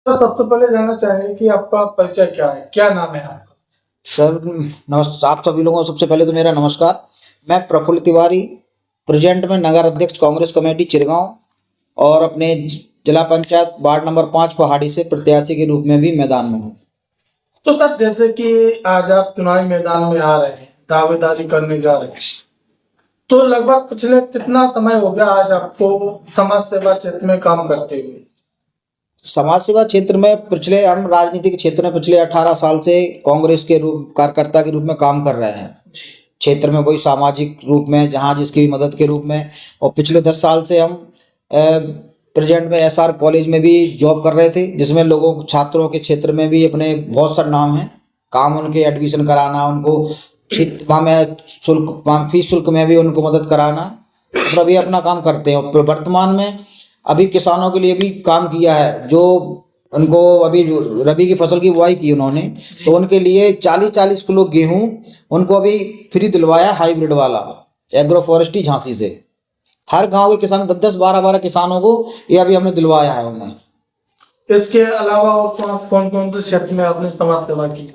तो सबसे पहले जानना चाहेंगे कि आपका परिचय क्या है, क्या नाम है आपका? सर नमस्कार। आप सभी लोगों को सबसे पहले तो मेरा नमस्कार। मैं प्रफुल्ल तिवारी, प्रेजेंट में नगर अध्यक्ष कांग्रेस कमेटी चिरगांव और अपने जिला पंचायत वार्ड नंबर 5 पहाड़ी से प्रत्याशी के रूप में भी मैदान में हूँ। तो सर, जैसे कि आज आप चुनावी मैदान में आ रहे हैं, दावेदारी करने जा रहे हैं, तो लगभग पिछले कितना समय हो गया आज आपको समाज सेवा क्षेत्र में काम करते हुए? समाज सेवा क्षेत्र में हम राजनीतिक क्षेत्र में पिछले 18 साल से कांग्रेस के रूप कार्यकर्ता के रूप में काम कर रहे हैं। क्षेत्र में वही सामाजिक रूप में जहाँ जिसकी भी मदद के रूप में, और पिछले 10 साल से हम प्रेजेंट में एसआर कॉलेज में भी जॉब कर रहे थे, जिसमें छात्रों के क्षेत्र में भी अपने बहुत सारे नाम हैं। काम उनके एडमिशन कराना, उनको वहाँ में फीस शुल्क में भी उनको मदद कराना, और अभी अपना काम करते हैं। और वर्तमान में अभी किसानों के लिए भी काम किया है, जो उनको अभी रबी की फसल की बुआई की उन्होंने, तो उनके लिए 40-40 किलो गेहूं उनको अभी फ्री दिलवाया, हाइब्रिड वाला एग्रो फॉरेस्ट्री झांसी से। हर गांव के किसान 10-10, 12-12 किसानों को ये अभी हमने दिलवाया है उन्हें। इसके अलावा और कौन कौन से क्षेत्र में आपने समाज सेवा की?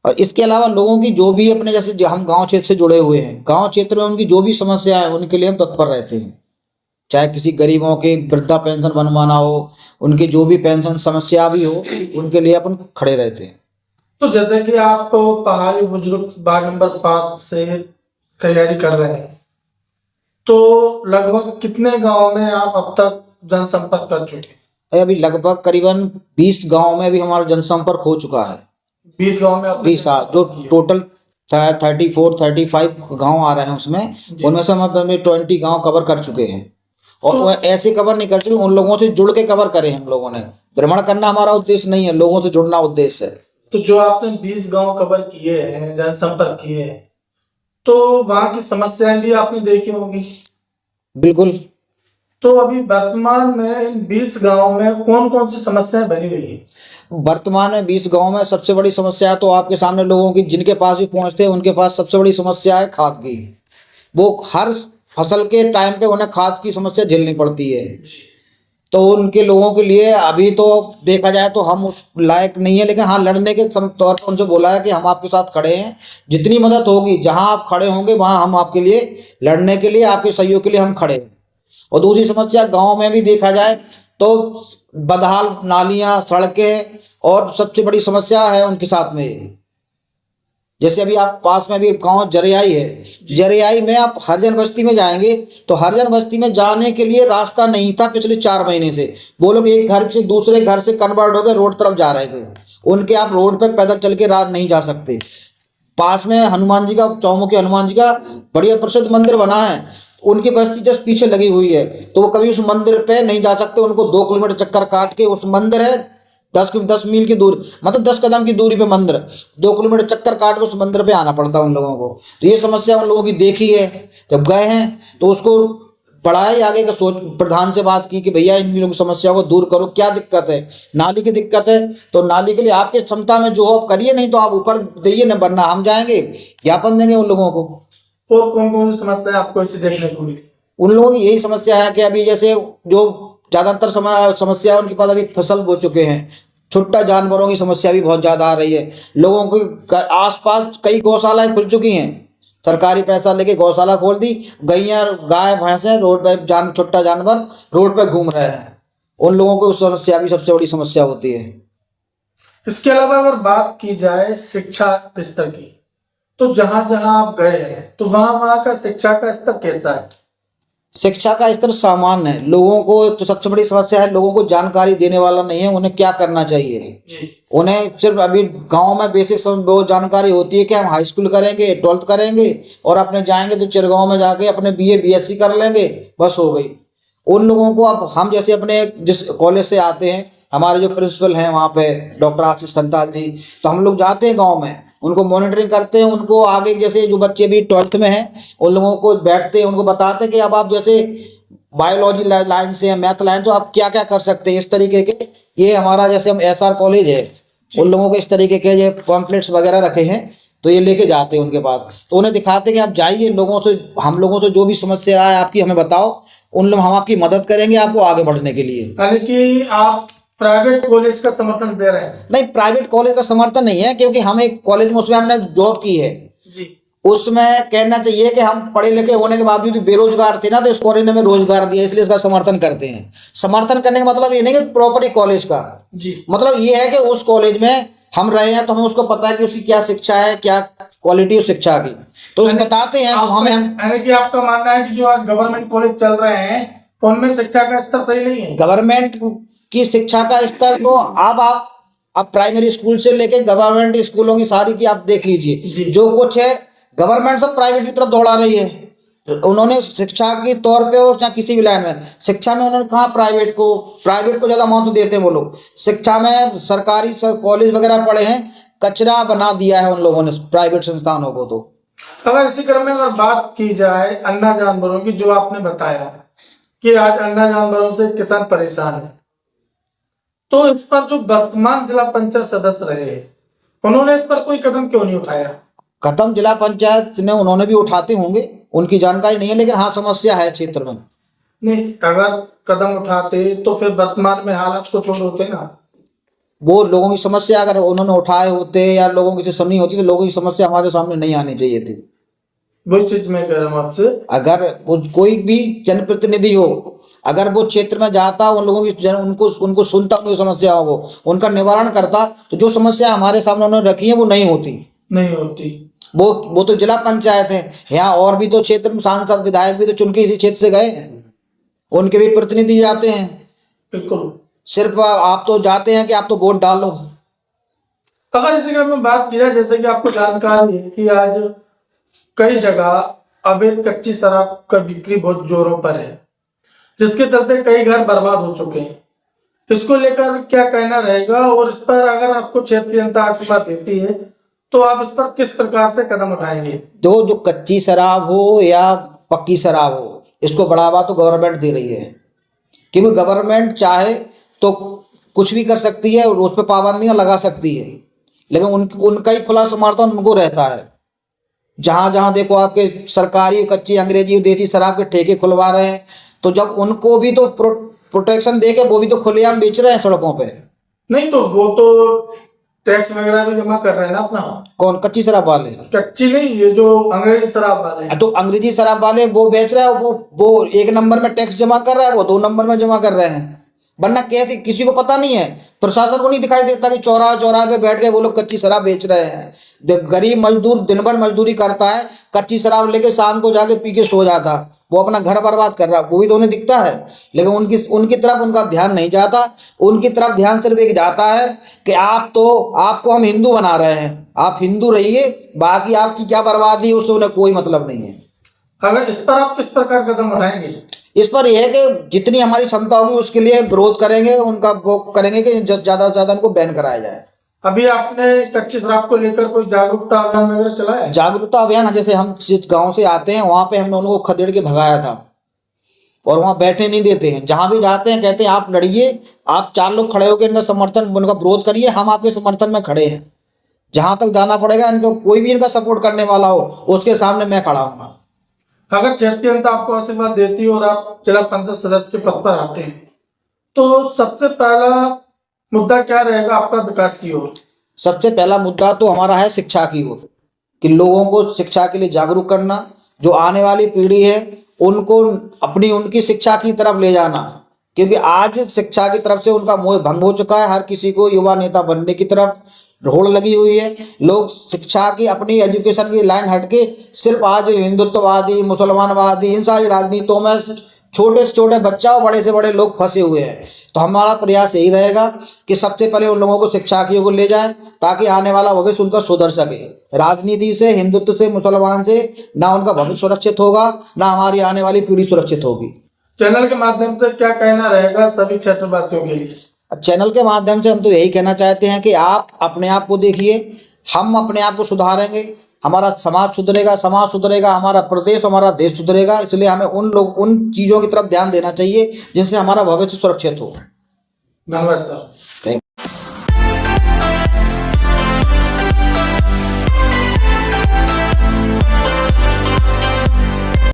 और इसके अलावा लोगों की जो भी अपने जैसे हम गांव क्षेत्र से जुड़े हुए हैं, गांव क्षेत्र में उनकी जो भी समस्या है उनके लिए हम तत्पर रहते हैं। चाहे किसी गरीबों के वृद्धा पेंशन बनवाना हो, उनकी जो भी पेंशन समस्या भी हो, उनके लिए अपन खड़े रहते हैं। तो जैसे कि आप पहाड़ी बुजुर्ग वार्ड नंबर 5 से तैयारी कर रहे हैं, तो लगभग कितने गांव में आप अब तक जनसंपर्क कर चुके हैं? अभी लगभग करीबन 20 गांव में भी हमारा जनसंपर्क हो चुका है। 20 गांव में? 20, जो टोटल 34-35 गांव आ रहे हैं उसमें, उनमें से हम अपने 20 गांव कवर कर चुके हैं। और वो ऐसे कवर नहीं कर चुके, उन लोगों से जुड़ के कवर करे हम लोगों ने। भ्रमण करना हमारा उद्देश्य नहीं है, लोगों से जुड़ना उद्देश्य है। तो जो आपने 20 गांव कवर किए हैं, जनसंपर्क किए हैं, तो वहां की समस्याएं भी आपने देखी होंगी? बिल्कुल। तो अभी वर्तमान में इन 20 गांव में कौन कौन सी समस्याएं बनी हुई है? वर्तमान में 20 गांव में सबसे बड़ी समस्या तो आपके सामने लोगों की, जिनके पास भी पहुंचते हैं उनके पास सबसे बड़ी समस्या है खाद की। वो हर फसल के टाइम पे उन्हें खाद की समस्या झेलनी पड़ती है। तो उनके लोगों के लिए अभी तो देखा जाए तो हम उस लायक नहीं है, लेकिन हाँ, लड़ने के तौर पर उनसे बोला है कि हम आपके साथ खड़े हैं, जितनी मदद होगी, जहां आप खड़े होंगे वहां हम आपके लिए लड़ने के लिए, आपके सहयोग के लिए हम खड़े हैं। और दूसरी समस्या गांव में भी देखा जाए तो बदहाल नालियां, सड़कें, और सबसे बड़ी समस्या है उनके साथ में। जैसे अभी आप पास में भी गांव जरियाई है, जरियाई में आप हरिजन बस्ती में जाएंगे तो हरिजन बस्ती में जाने के लिए रास्ता नहीं था पिछले 4 महीने से। वो लोग एक घर से दूसरे घर से कन्वर्ट होकर रोड तरफ जा रहे थे, उनके आप रोड पर पैदल चल के रात नहीं जा सकते। पास में हनुमान जी का, चौमुखी हनुमान जी का बढ़िया प्रसिद्ध मंदिर बना है, उनकी बस्ती जस्ट पीछे लगी हुई है, तो वो कभी उस मंदिर पे नहीं जा सकते। उनको 2 किलोमीटर चक्कर काट के, उस मंदिर है 10 मील की दूर, मतलब 10 कदम की दूरी पे मंदिर, 2 किलोमीटर चक्कर काट के उस मंदिर पे आना पड़ता है उन लोगों को। तो ये समस्या उन लोगों की देखी है, जब गए हैं तो उसको बढ़ाए आगे का सोच, प्रधान से बात की कि भैया इन लोगों की समस्या को दूर करो, क्या दिक्कत है। नाली की दिक्कत है तो नाली के लिए आपकी क्षमता में जो आप करिए, नहीं तो आप ऊपर दइए न, वरना हम जाएंगे ज्ञापन देंगे उन लोगों को। और कौन कौन सी समस्या आपको इसे देखने को मिली? उन लोगों की यही समस्या है कि अभी जैसे जो ज़्यादातर समस्या उनके पास, अभी फसल बो चुके हैं, छुट्टा जानवरों की समस्या भी बहुत ज़्यादा आ रही है। लोगों के आसपास कई गौशालाएं खुल चुकी हैं, सरकारी पैसा लेके गौशाला खोल दी, गैया, गाय, भैंसें रोड पे, छुट्टा जानवर रोड पे घूम रहे हैं। उन लोगों को उस समस्या भी सबसे बड़ी समस्या होती है। इसके अलावा अगर बात की जाए शिक्षा स्तर की, तो जहां जहां आप गए हैं तो वहां का शिक्षा का स्तर कैसा है? शिक्षा का स्तर सामान्य है। लोगों को एक तो सबसे बड़ी समस्या है, लोगों को जानकारी देने वाला नहीं है, उन्हें क्या करना चाहिए। उन्हें सिर्फ अभी गांव में बेसिक वो जानकारी होती है कि हम हाई स्कूल करेंगे, 12th करेंगे और अपने जाएंगे तो चिरगांव में जाके अपने BA BSc कर लेंगे, बस हो गई। उन लोगों को अब हम जैसे अपने जिस कॉलेज से आते हैं, हमारे जो प्रिंसिपल हैं वहाँ पे डॉक्टर आशीष खंताल जी, तो हम लोग जाते हैं गाँव में, उनको मॉनिटरिंग करते हैं। उनको आगे जैसे जो बच्चे भी 12th में हैं उन लोगों को बैठते हैं, उनको बताते हैं कि अब आप जैसे बायोलॉजी लाइन से, मैथ लाइन, तो आप क्या क्या कर सकते हैं इस तरीके के। ये हमारा जैसे हम SR कॉलेज है, उन लोगों को इस तरीके के ये पॉम्पलेट्स वगैरह रखे हैं, तो ये लेके जाते हैं उनके पास, तो उन्हें दिखाते हैं कि आप जाइए, लोगों से, हम लोगों से जो भी समस्या है आपकी हमें बताओ, हम आपकी मदद करेंगे आपको आगे बढ़ने के लिए। यानी कि आप प्राइवेट कॉलेज का समर्थन दे रहे हैं। नहीं, प्राइवेट कॉलेज का समर्थन नहीं है, क्योंकि हम एक कॉलेज में उसमें हमने जॉब की है। जी। उसमें कहना चाहिए कि हम पढ़े लिखे होने के बावजूद बेरोजगार थे ना, तो इस कॉलेज ने हमें रोजगार दिया, इसलिए इसका समर्थन करते हैं। समर्थन करने का मतलब ये नहीं कि प्रॉपर्टी कॉलेज का, जी। मतलब ये है कि उस कॉलेज में हम रहे हैं तो हमें उसको पता है कि उसकी क्या शिक्षा है, क्या क्वालिटी उस शिक्षा की, तो उसे बताते हैं हमें। हम यानी कि आपका मानना है कि जो आज गवर्नमेंट कॉलेज चल रहे हैं उनमें शिक्षा का स्तर सही नहीं है। गवर्नमेंट की शिक्षा का स्तर तो आप प्राइमरी स्कूल से लेके गवर्नमेंट स्कूलों की सारी की आप देख जी। लीजिए, जो कुछ है गवर्नमेंट सब प्राइवेट की तरफ दौड़ा रही है। उन्होंने शिक्षा के तौर पे हो चाहे किसी भी लाइन में, शिक्षा में उन्होंने कहा प्राइवेट को ज़्यादा महत्व देते हैं वो लोग। शिक्षा में सरकारी कॉलेज वगैरह पढ़े हैं, कचरा बना दिया है उन लोगों ने प्राइवेट संस्थानों को। तो अगर इसी क्रम में अगर बात की जाए अन्ना जानवरों की, जो आपने बताया कि आज अन्ना जानवरों से किसान परेशान है, तो इस पर जो वर्तमान जिला पंचायत सदस्य रहे उन्होंने इस पर कोई कदम क्यों नहीं उठाया? कदम जिला पंचायत ने उन्होंने भी उठाते होंगे, उनकी जानकारी नहीं है, लेकिन हाँ समस्या है क्षेत्र में। नहीं, अगर कदम उठाते तो फिर वर्तमान में हालात कुछ और होते ना। वो लोगों की समस्या अगर उन्होंने उठाए होते या लोगों की सुनी होती तो लोगों की समस्या हमारे सामने नहीं आनी चाहिए थी। वही चीज मैं कह रहा हूँ आपसे। अगर वो कोई भी जनप्रतिनिधि हो, अगर वो क्षेत्र में जाता, उन लोगों की उनको सुनता, उनकी समस्याओं को उनका निवारण करता, तो जो समस्या हमारे सामने उन्होंने रखी है वो नहीं होती। वो तो जिला पंचायत है, यहाँ और भी तो क्षेत्र में सांसद विधायक भी तो चुन के इसी क्षेत्र से गए, उनके भी प्रतिनिधि जाते हैं। बिल्कुल। सिर्फ आप तो जाते हैं कि आप तो वोट डालो। अगर इसी क्रम में बात की जाए, जैसे कि आपको जानकारी है कि आज कई जगह अवैध कच्ची शराब का बिक्री बहुत जोरों पर है, जिसके चलते कई घर बर्बाद हो चुके हैं। इसको लेकर क्या कहना रहेगा, और इस पर अगर आपको क्षेत्रीय जनता आशीर्वाद देती है तो आप इस पर किस प्रकार से कदम उठाएंगे? जो कच्ची शराब हो या पक्की शराब हो, इसको बढ़ावा तो गवर्नमेंट दे रही है, क्योंकि गवर्नमेंट चाहे तो कुछ भी कर सकती है और उस पर पाबंदियां लगा सकती है, लेकिन उनका ही खुला समर्थन उनको रहता है। जहाँ जहाँ देखो आपके सरकारी कच्ची अंग्रेजी देसी शराब के ठेके खुलवा रहे हैं, तो जब उनको भी तो प्रोटेक्शन दे के वो भी तो खुलेआम बेच रहे हैं सड़कों पे। नहीं, तो वो तो टैक्स वगैरह भी जमा कर रहे हैं ना अपना। कौन? कच्ची शराब वाले? कच्ची नहीं, ये जो अंग्रेजी शराब वाले हैं। तो अंग्रेजी शराब वाले वो बेच रहे हैं, वो 1 नंबर में टैक्स जमा कर रहा है, वो 2 नंबर में जमा कर रहे हैं। वरना कैसे, किसी को पता नहीं है, प्रशासन को नहीं दिखाई देता कि चौराहे पे बैठ के वो लोग कच्ची शराब बेच रहे हैं। गरीब मजदूर दिन भर मजदूरी करता है, कच्ची शराब लेके शाम को जाके पी के सो जाता, वो अपना घर बर्बाद कर रहा, वो भी तो उन्हें दिखता है, लेकिन उनकी तरफ उनका ध्यान नहीं जाता। उनकी तरफ ध्यान सिर्फ एक जाता है कि आपको हम हिंदू बना रहे हैं, आप हिंदू रहिए, बाकी आपकी क्या बर्बादी उससे उन्हें कोई मतलब नहीं है। अगर इस पर आप किस प्रकार कदम उठाएंगे? इस पर यह है कि जितनी हमारी क्षमता होगी उसके लिए विरोध करेंगे, उनका वो करेंगे कि ज़्यादा से ज़्यादा उनको बैन कराया जाए। अभी आपने कच्ची शराब को लेकर कोई जागरूकता अभियान वगैरह चलाया है? जागरूकता अभियान, जैसे हम जिस गांव से आते हैं वहाँ पे हमने उनको खदेड़ के भगाया था, और वहाँ बैठने नहीं देते हैं। जहाँ भी जाते हैं कहते हैं आप लड़िए, आप 4 लोग खड़े होकर इनका उनका विरोध करिए, हम आपके समर्थन में खड़े हैं। जहाँ तक जाना पड़ेगा, इनको कोई भी इनका सपोर्ट करने वाला हो उसके सामने मैं खड़ा हूँ। अगर क्षेत्रीय जनता आपको आशीर्वाद देती है और आप जिला पंचायत सदस्य के पद पर आते हैं, तो सबसे पहला मुद्दा क्या रहेगा आपका विकास की ओर? सबसे पहला मुद्दा तो हमारा है शिक्षा की ओर, कि लोगों को शिक्षा के लिए जागरूक करना, जो आने वाली पीढ़ी है उनको उनकी शिक्षा की तरफ ले जाना, क्योंकि आज शिक्षा की तरफ से उनका मोह भंग हो चुका है। हर किसी को युवा नेता बनने की तरफ होड़ लगी हुई है। लोग शिक्षा की, अपनी एजुकेशन की लाइन हटके सिर्फ आज हिंदुत्ववादी, मुसलमानवादी, इन सारी राजनीतियों में छोटे से छोटे बच्चा और बड़े से बड़े लोग फंसे हुए हैं। तो हमारा प्रयास यही रहेगा कि सबसे पहले उन लोगों को शिक्षा की ओर ले जाएं, ताकि आने वाला भविष्य उनका सुधर सके। राजनीति से, हिंदुत्व से, मुसलमान से ना उनका भविष्य सुरक्षित होगा, ना हमारी आने वाली पीढ़ी सुरक्षित होगी। चैनल के माध्यम से क्या कहना रहेगा सभी क्षेत्रवासियों के लिए? चैनल के माध्यम से हम तो यही कहना चाहते हैं कि आप अपने आप को देखिए, हम अपने आप को सुधारेंगे, हमारा समाज सुधरेगा, हमारा प्रदेश, हमारा देश सुधरेगा। इसलिए हमें उन चीज़ों की तरफ ध्यान देना चाहिए जिनसे हमारा भविष्य सुरक्षित हो। धन्यवाद सर।